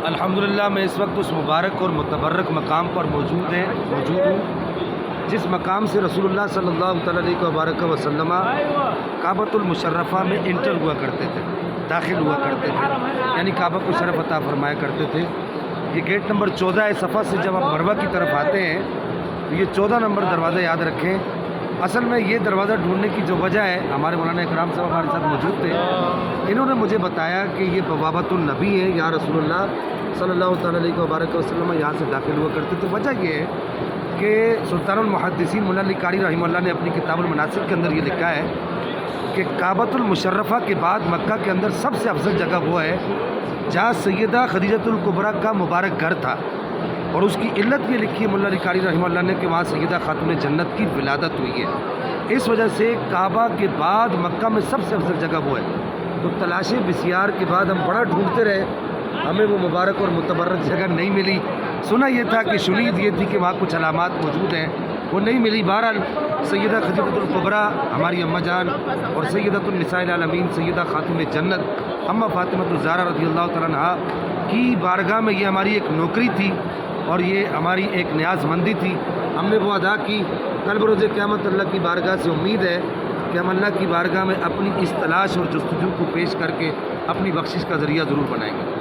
الحمدللہ میں اس وقت اس مبارک اور متبرک مقام پر موجود ہوں جس مقام سے رسول اللہ صلی اللہ تعالیٰ علیہ وسلم کعبۃ المشرفہ میں انٹر ہوا کرتے تھے، داخل ہوا کرتے تھے، یعنی کعبہ کو شرف عطا فرمایا کرتے تھے۔ یہ گیٹ نمبر 14 ہے صفا سے جب آپ مروہ کی طرف آتے ہیں تو یہ 14 نمبر دروازہ یاد رکھیں۔ اصل میں یہ دروازہ ڈھونڈنے کی جو وجہ ہے، ہمارے مولانا اکرام صاحب ہمارے ساتھ موجود تھے، انہوں نے مجھے بتایا کہ یہ بوابۃ النبی ہے، یا رسول اللہ صلی اللہ تعالیٰ علیہ وسلم یہاں سے داخل ہوا کرتے تھے۔ وجہ یہ ہے کہ سلطان المحدثین مولا علی قاری رحمہ اللہ نے اپنی کتاب المناسک کے اندر یہ لکھا ہے کہ کعبۃ المشرفہ کے بعد مکہ کے اندر سب سے افضل جگہ وہ ہے جہاں سیدہ خدیجۃ الکبریٰ کا مبارک گھر تھا، اور اس کی علت یہ لکھی ہے مولا علی قاری رحمہ اللہ نے کہ وہاں سیدہ خاتون جنت کی ولادت ہوئی ہے۔ اس وجہ سے کعبہ کے بعد مکہ میں سب سے افضل جگہ وہ ہے۔ تو تلاش بسیار کے بعد ہم بڑا ڈھونڈتے رہے، ہمیں وہ مبارک اور متبرک جگہ نہیں ملی۔ سنا یہ تھا کہ شنید یہ تھی کہ وہاں کچھ علامات موجود ہیں، وہ نہیں ملی۔ بہرحال سیدہ خدیجۃ الکبریٰ ہماری اماں جان اور سیدۃ النساء العالمین سیدہ خاتون جنت اماں فاطمہ الزہرا رضی اللہ تعالیٰ عنہا کی بارگاہ میں یہ ہماری ایک نوکری تھی اور یہ ہماری ایک نیاز مندی تھی، ہم نے وہ ادا کی۔ کل بروز قیامت اللہ کی بارگاہ سے امید ہے کہ ہم اللہ کی بارگاہ میں اپنی اس تلاش اور جستجو کو پیش کر کے اپنی بخشش کا ذریعہ ضرور بنائیں گے۔